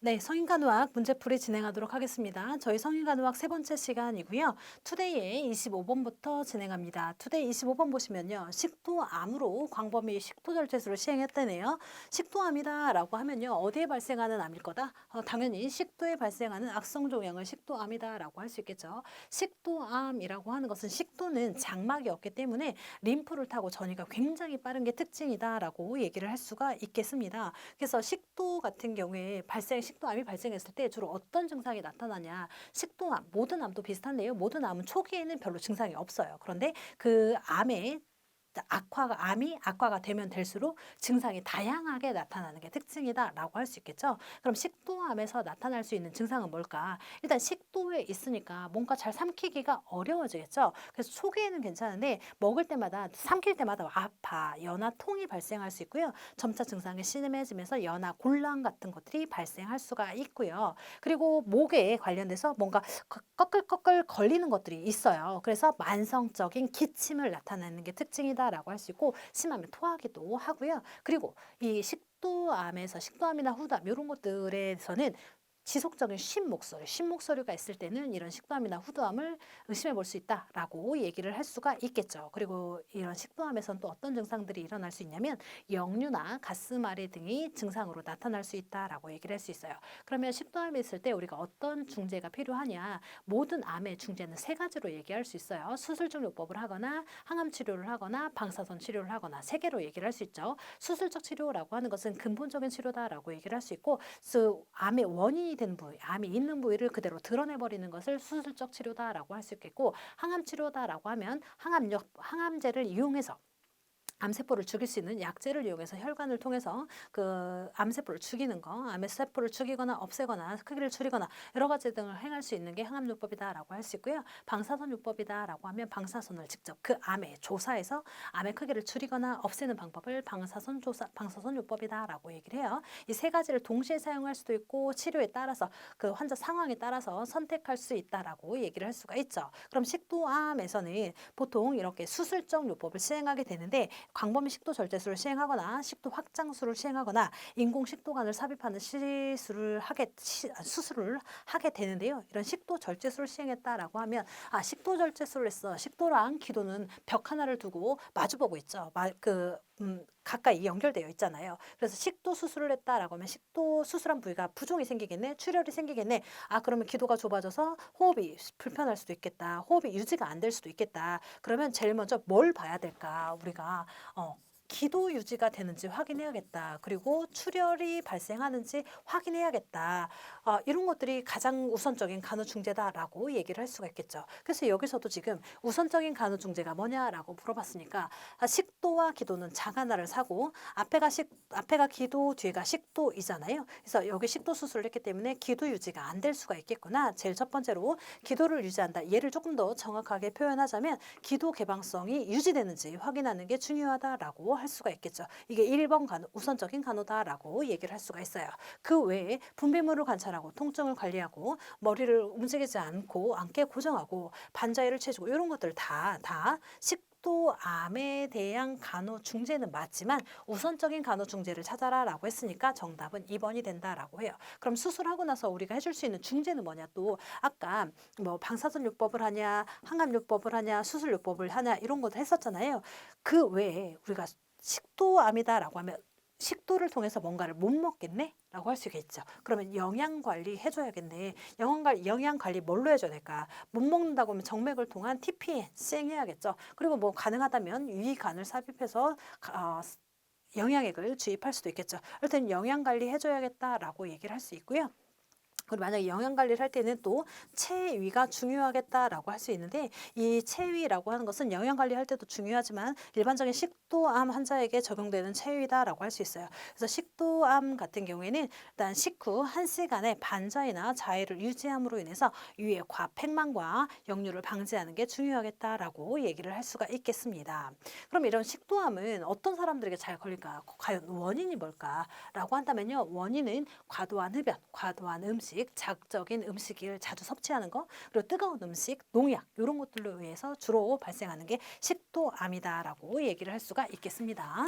네, 성인간호학 문제풀이 진행하도록 하겠습니다. 저희 성인간호학 세 번째 시간이고요. 투데이에 25번부터 진행합니다. 투데이 25번 보시면요. 식도암으로 광범위 식도절제술을 시행했다네요. 식도암이다라고 하면요. 어디에 발생하는 암일 거다? 당연히 식도에 발생하는 악성종양을 식도암이다라고 할 수 있겠죠. 식도암이라고 하는 것은 식도는 장막이 없기 때문에 림프를 타고 전이가 굉장히 빠른 게 특징이다라고 얘기를 할 수가 있겠습니다. 그래서 식도 같은 경우에 식도암이 발생했을 때 주로 어떤 증상이 나타나냐? 식도암, 모든 암도 비슷한데요. 모든 암은 초기에는 별로 증상이 없어요. 그런데 그 암이 악화가 되면 될수록 증상이 다양하게 나타나는 게 특징이다라고 할 수 있겠죠. 그럼 식도암에서 나타날 수 있는 증상은 뭘까? 일단 식도에 있으니까 뭔가 잘 삼키기가 어려워지겠죠. 그래서 초기에는 괜찮은데 먹을 때마다 삼킬 때마다 아파, 연화, 통이 발생할 수 있고요. 점차 증상이 심해지면서 연화, 곤란 같은 것들이 발생할 수가 있고요. 그리고 목에 관련돼서 뭔가 꺼끌꺼끌 걸리는 것들이 있어요. 그래서 만성적인 기침을 나타내는 게 특징이다라고 할 수 있고 심하면 토하기도 하고요. 그리고 이 식도암이나 후두암 이런 것들에서는 지속적인 쉰 목소리가 있을 때는 이런 식도암이나 후두암을 의심해 볼 수 있다라고 얘기를 할 수가 있겠죠. 그리고 이런 식도암에서는 또 어떤 증상들이 일어날 수 있냐면 역류나 가스마리 등이 증상으로 나타날 수 있다라고 얘기를 할 수 있어요. 그러면 식도암이 있을 때 우리가 어떤 중재가 필요하냐? 모든 암의 중재는 세 가지로 얘기할 수 있어요. 수술적 요법을 하거나 항암 치료를 하거나 방사선 치료를 하거나 세 개로 얘기를 할 수 있죠. 수술적 치료라고 하는 것은 근본적인 치료다라고 얘기를 할 수 있고 암의 원인이 된 부위, 암이 있는 부위를 그대로 드러내버리는 것을 수술적 치료다라고 할 수 있겠고 항암 치료다라고 하면 항암제를 이용해서 암세포를 죽일 수 있는 약제를 이용해서 혈관을 통해서 그 암세포를 죽이는 거, 암세포를 죽이거나 없애거나 크기를 줄이거나 여러 가지 등을 행할 수 있는 게 항암요법이다라고 할 수 있고요. 방사선요법이다라고 하면 방사선을 직접 그 암에 조사해서 암의 크기를 줄이거나 없애는 방법을 방사선요법이다라고 얘기를 해요. 이 세 가지를 동시에 사용할 수도 있고 치료에 따라서 그 환자 상황에 따라서 선택할 수 있다라고 얘기를 할 수가 있죠. 그럼 식도암에서는 보통 이렇게 수술적 요법을 시행하게 되는데 광범위 식도 절제술을 시행하거나 식도 확장술을 시행하거나 인공 식도관을 삽입하는 수술을 하게 되는데요. 이런 식도 절제술을 시행했다라고 하면 식도 절제술을 했어. 식도랑 기도는 벽 하나를 두고 마주보고 있죠. 가까이 연결되어 있잖아요. 그래서 식도 수술을 했다라고 하면 식도 수술한 부위가 부종이 생기겠네, 출혈이 생기겠네. 그러면 기도가 좁아져서 호흡이 불편할 수도 있겠다. 호흡이 유지가 안 될 수도 있겠다. 그러면 제일 먼저 뭘 봐야 될까? 우리가 기도 유지가 되는지 확인해야겠다. 그리고 출혈이 발생하는지 확인해야겠다. 이런 것들이 가장 우선적인 간호중재다라고 얘기를 할 수가 있겠죠. 그래서 여기서도 지금 우선적인 간호중재가 뭐냐라고 물어봤으니까 식도와 기도는 장 하나를 사고 앞에가 기도, 뒤에가 식도이잖아요. 그래서 여기 식도 수술을 했기 때문에 기도 유지가 안 될 수가 있겠구나. 제일 첫 번째로 기도를 유지한다. 얘를 조금 더 정확하게 표현하자면 기도 개방성이 유지되는지 확인하는 게 중요하다라고 할 수가 있겠죠. 이게 1번 우선적인 간호다라고 얘기를 할 수가 있어요. 그 외에 분비물을 관찰하고 통증을 관리하고 머리를 움직이지 않게 고정하고 반자율을 채주고 이런 것들 다 식도암에 대한 간호 중재는 맞지만 우선적인 간호 중재를 찾아라라고 했으니까 정답은 2번이 된다라고 해요. 그럼 수술하고 나서 우리가 해줄 수 있는 중재는 뭐냐? 또 아까 뭐 방사선 요법을 하냐, 항암 요법을 하냐, 수술 요법을 하냐 이런 것도 했었잖아요. 그 외에 우리가 식도암이다라고 하면 식도를 통해서 뭔가를 못 먹겠네? 라고 할 수 있겠죠. 그러면 영양 관리 해줘야겠네. 영양 관리 뭘로 해줘야 될까? 못 먹는다고 하면 정맥을 통한 TPN 시행해야겠죠. 그리고 뭐 가능하다면 위간을 삽입해서 영양액을 주입할 수도 있겠죠. 하여튼 영양 관리 해줘야겠다라고 얘기를 할 수 있고요. 그리고 만약에 영양 관리를 할 때는 또 체위가 중요하겠다라고 할 수 있는데 이 체위라고 하는 것은 영양 관리할 때도 중요하지만 일반적인 식도암 환자에게 적용되는 체위다라고 할 수 있어요. 그래서 식도암 같은 경우에는 일단 식후 1시간의 반자이나 자해를 유지함으로 인해서 위의 폐망과 역류를 방지하는 게 중요하겠다라고 얘기를 할 수가 있겠습니다. 그럼 이런 식도암은 어떤 사람들에게 잘 걸릴까? 과연 원인이 뭘까라고 한다면요. 원인은 과도한 흡연, 과도한 음식, 자극적인 음식을 자주 섭취하는 거, 그리고 뜨거운 음식, 농약 이런 것들로 의해서 주로 발생하는 게 식도암이다라고 얘기를 할 수가 있겠습니다.